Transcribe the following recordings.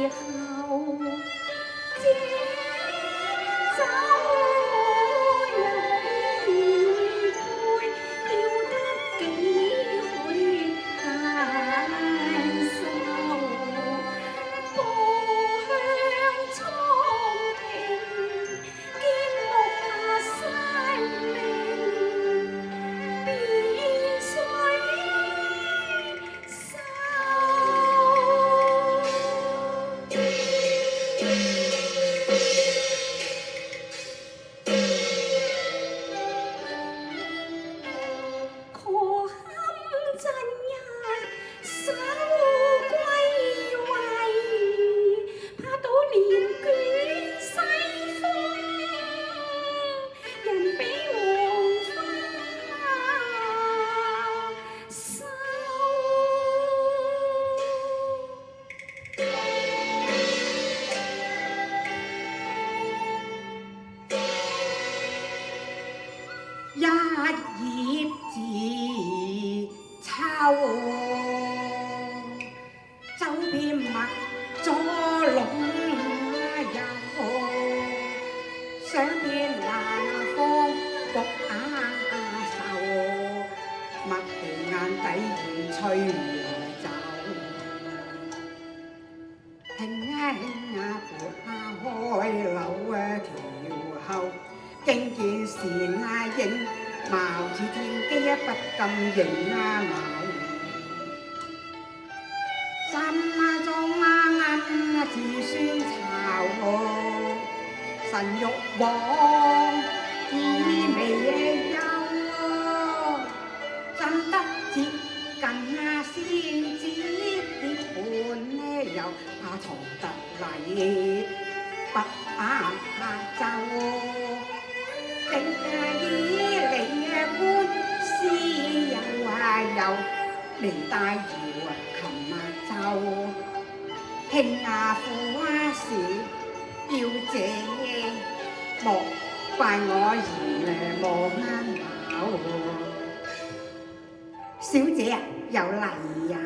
後，這酒又幾杯，要得幾許難受。故鄉蒼庭，見木山明，變水秀。可堪真一首歸位，怕到連捲西風，人比黃花瘦。一葉自秋，周遍密咗龍遊，想遍南方各愁，麥皮眼底現吹走。輕輕撥開柳橋後，經見倩影，貌似天機不禁認偶。心中暗自酸臭，神欲往意未休，怎得接近仙子的伴，又怕同特禮不就。竟以離官司又離帶搖琴奏，輕撫時要這莫怪我嫌冇小姐啊，有禮呀！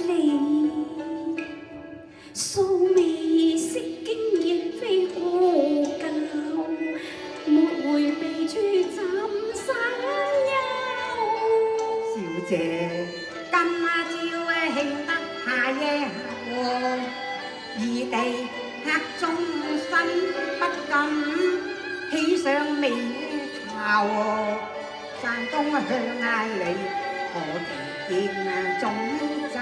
你素未識經亦非故舊，沒回避處怎生憂？小姐，今朝慶得下夜後，異地客終身不禁喜上眉頭。山東向你可期見總奏。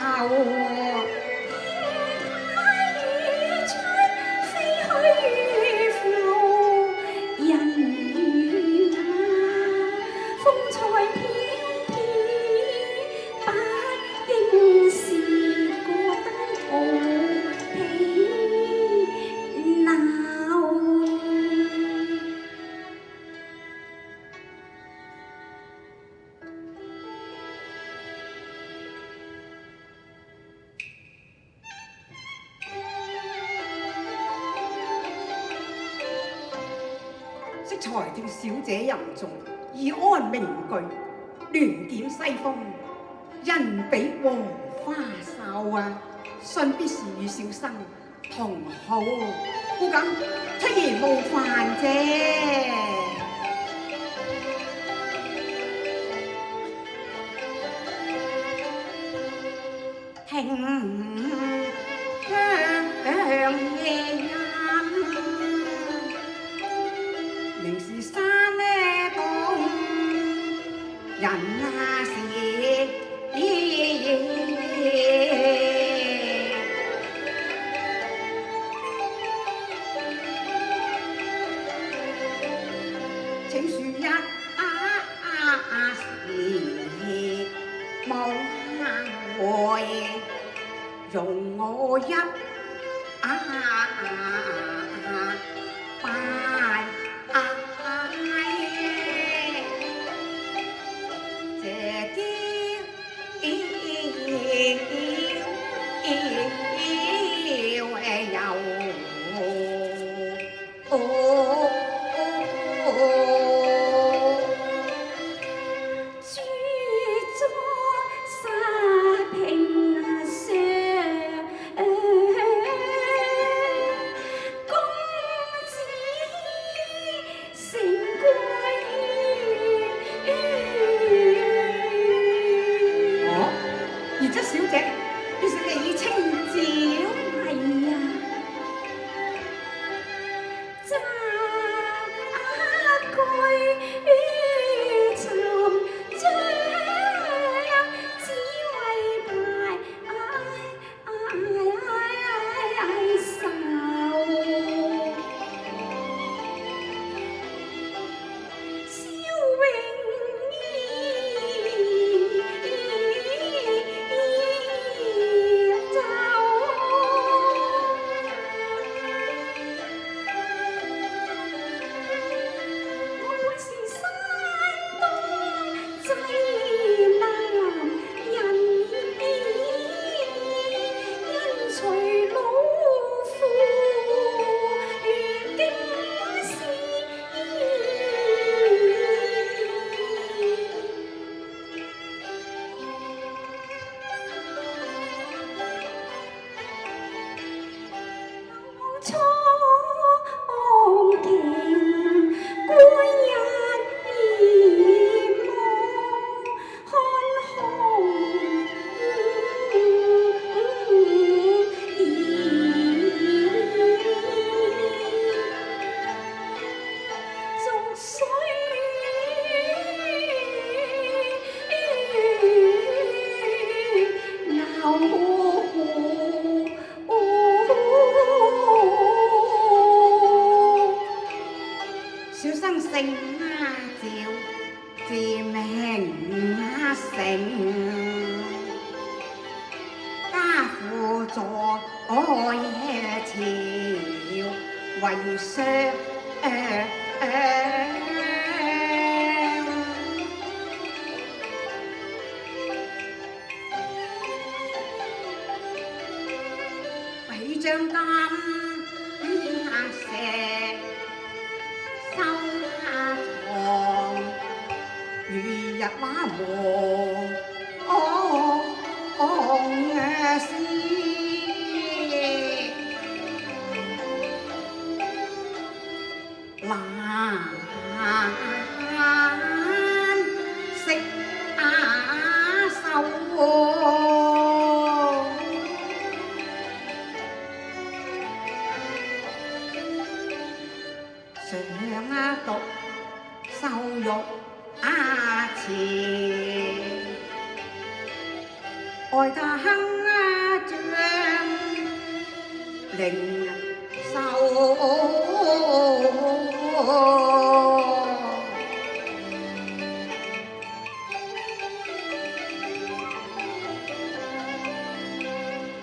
適才聽小姐吟誦，以安名句，聯檢西風，人比黃花瘦啊！信必是與小生同好，故敢出言冒犯啫。聽香夜音，明是山東人是請恕一時無悔，容我一拜。朱座沙亭上隨老夫如經師，蒼庭歸日嚴望，看紅逐水鬧河。小生姓趙，自名成，家父在夜朝，為相。為將金石收藏，如日畫夢思。難識收，想讀羞辱詞，愛他將靈獸。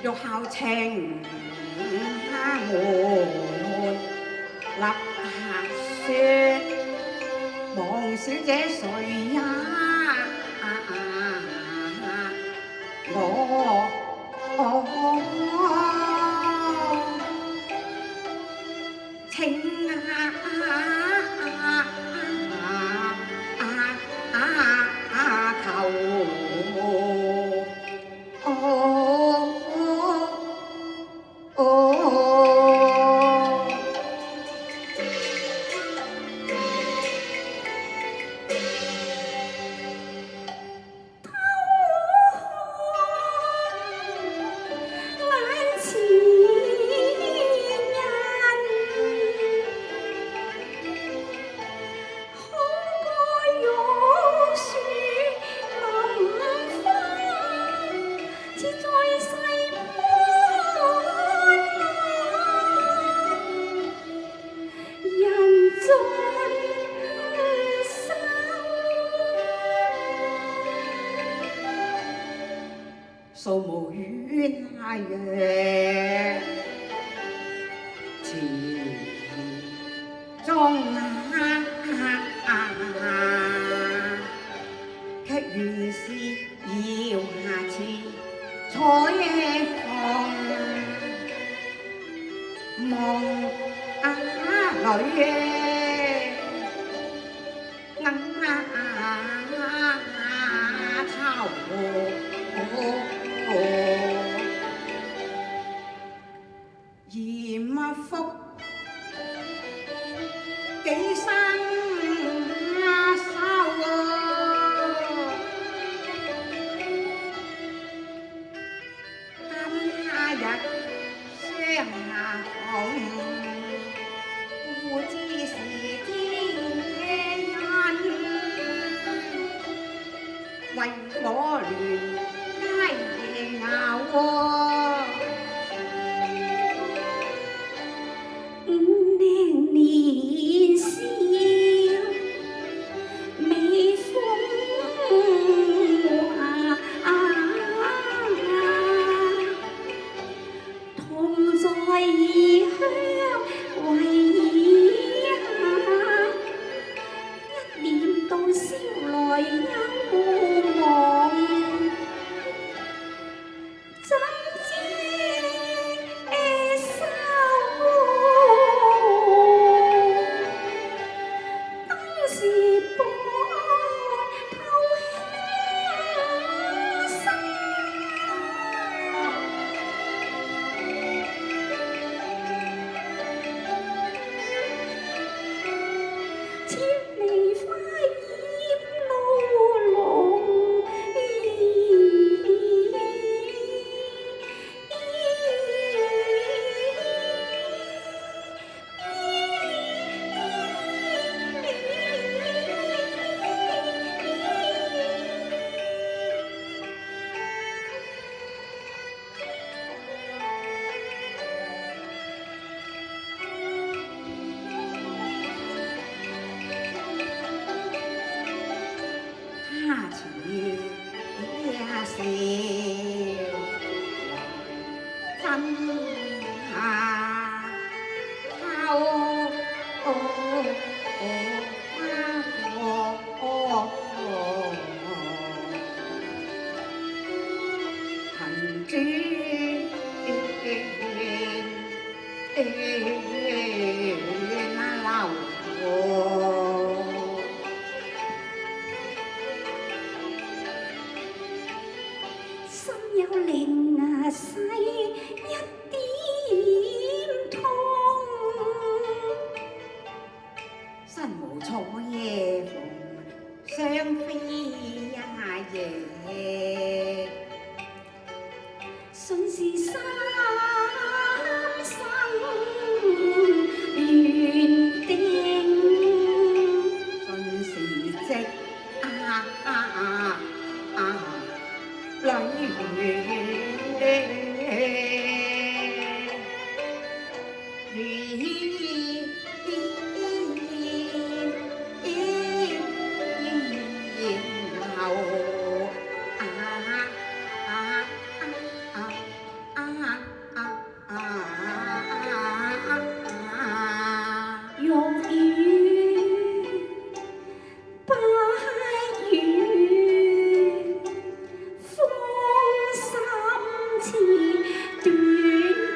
欲效情門立說，王小姐誰也我情素無怨約，詞中卻原是要下次採訪望女嚴復幾生羞，今日相逢，不知是天恩，為我聯街咬。年少未風同在異鄉為異客，一念到燒來幽望，怎知下後行轉心有靈犀一點通，身無錯夜逢雙飛夜，信是三生緣定，信是即欲語不語，風心似斷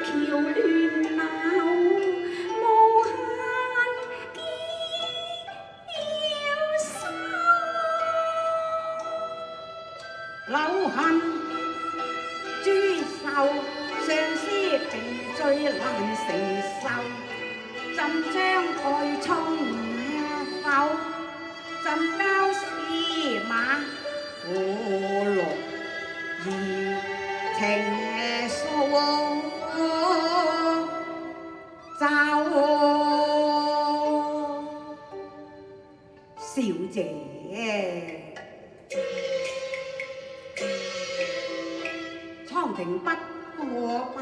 橋亂流，無限嬌羞。留痕諸受，相思情最難承受。怎將愛衝否？怎交司馬負六義情訴小姐，蒼亭不過百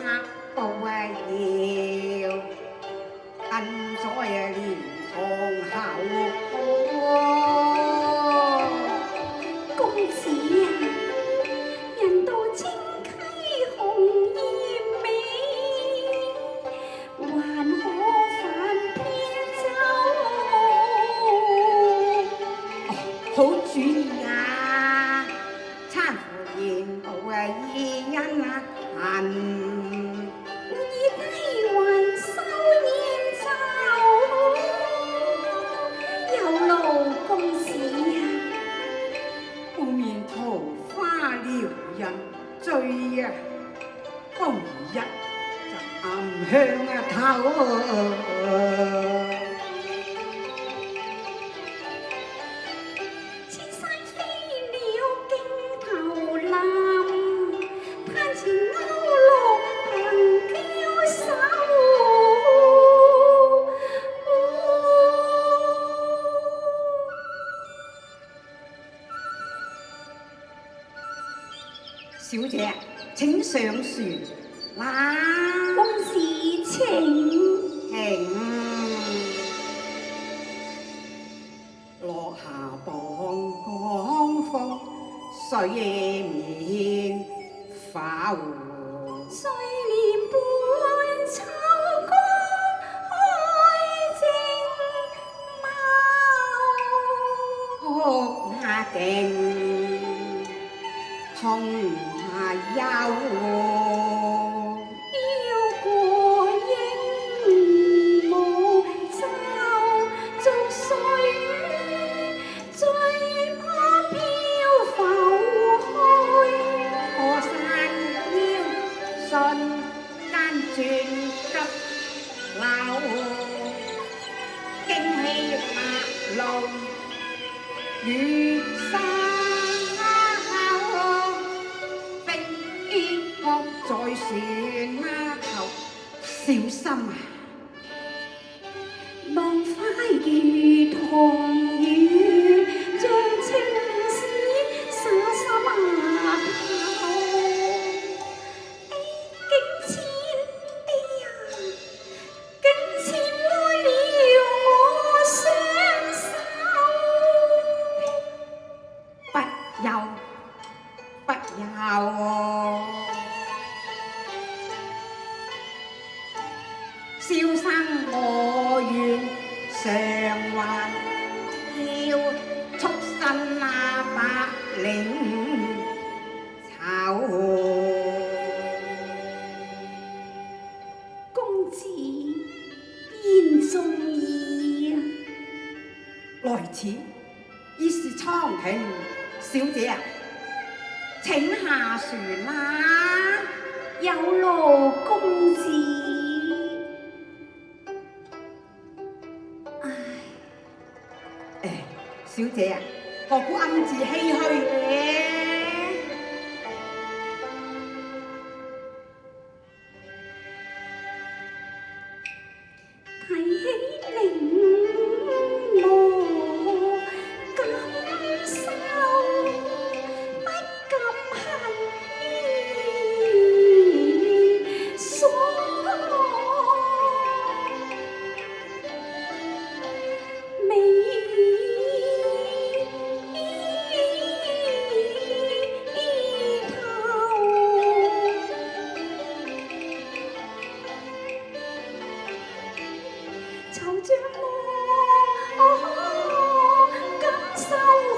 步遙，近在蓮塘後。公子啊，人道清溪紅葉美，還可返扁舟。好主意啊！參乎言無意因恨，以低還收燕袖，有勞公子啊！後面桃花撩人醉啊，風一陣向頭。千山飛鳥競投林，攀前勾落憑嬌手。小姐請上船啦。公子請。落下傍江風，水面浮。水簾伴秋光開正眸，哭下定，痛下憂。飄過鸚鵡洲，逐水最怕飄浮開。河山腰，瞬間轉急流，驚起白露月沙口，飛撲在船頭，小心啊！浪花如糖雨，像青絲灑濕額頭。竟前，哎呀，竟前來了我雙手。不休，不休，蕭生我願償還，要促身百靈酬。公子言中意啊！來此已是蒼庭，小姐啊，請下船啦！有勞公子。小姐啊，何故暗自唏噓呢？提起令我感受，不禁恨意所美。就像我感受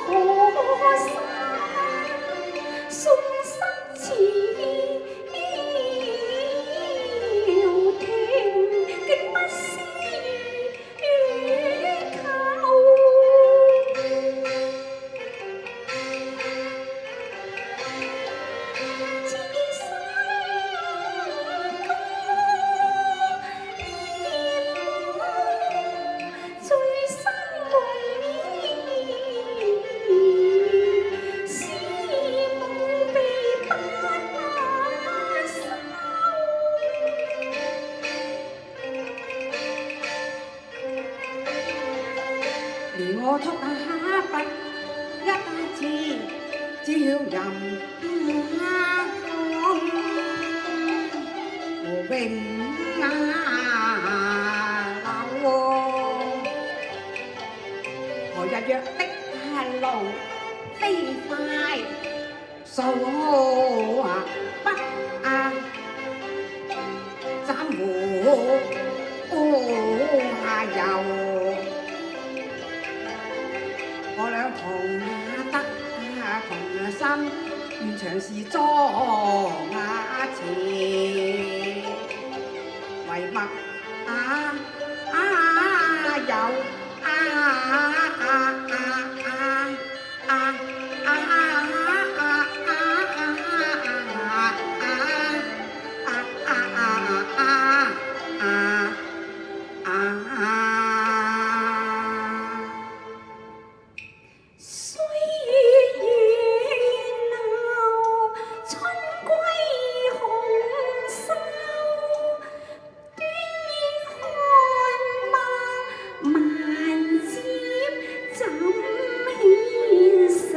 河山，送心似要聽，竟不思與求。此生醉生夢意，思慕被不收。連我禿筆一字，照任無永留。何日若的路飛快，數不斬胡遊。我倆同得同心，願長時裝前，唯默有歲月遠流，春歸紅瘦，端煙看馬萬接，怎牽手？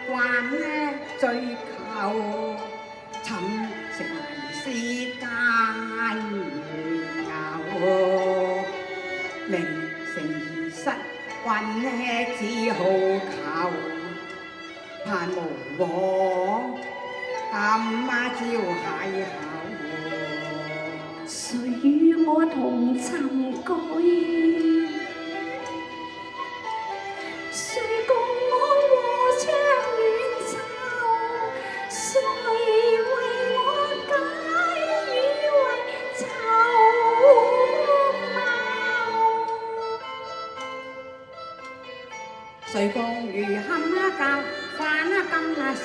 慣追求，尋食迷思間遊，名成而失，君只好求，盼無往，今朝邂逅。誰與我同尋居？誰共我和窗暖袖？誰為我解語為籌謀？誰共如堪教翻金石，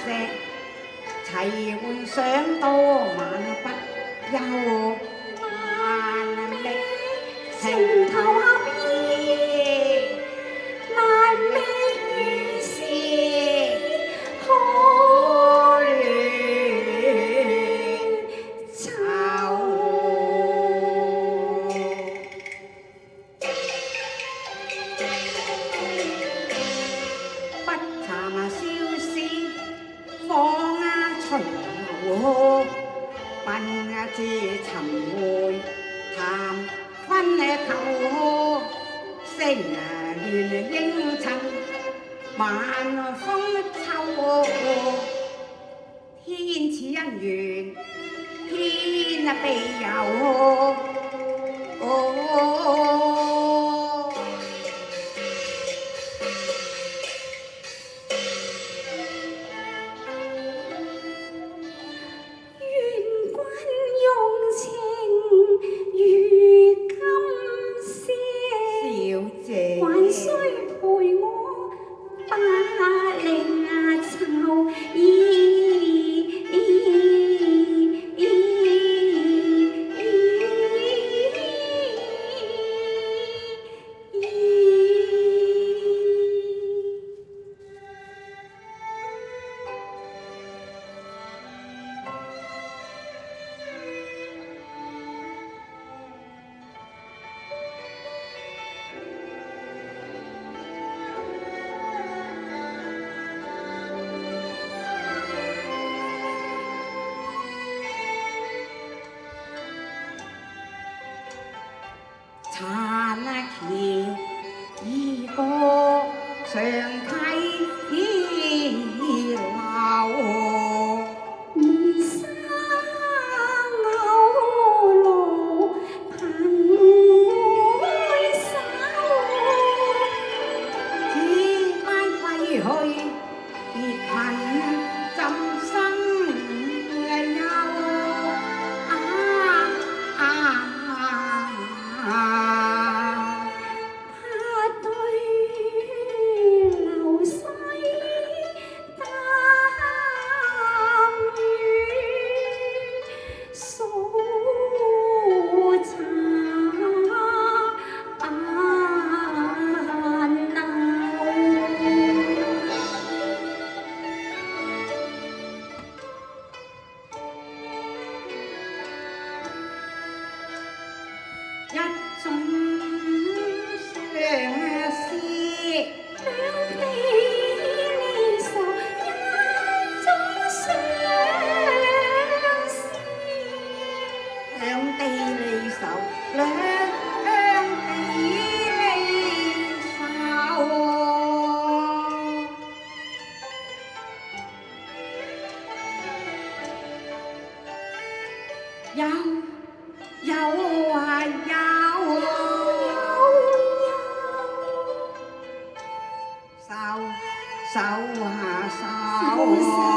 齊換上多萬不休，萬力情投合意，難覓如是可戀愁。不談笑事，放隨流，賓至尋會談分求，聲亂應襯，晚風秋。查那期一個上溪流。你生牛路憑會手，只快歸去，別恨怎生憂他對流水淡語，數茶一種相思。兩地離愁，一種相思。兩地離愁，兩地離愁。有有啊有，愁愁啊愁。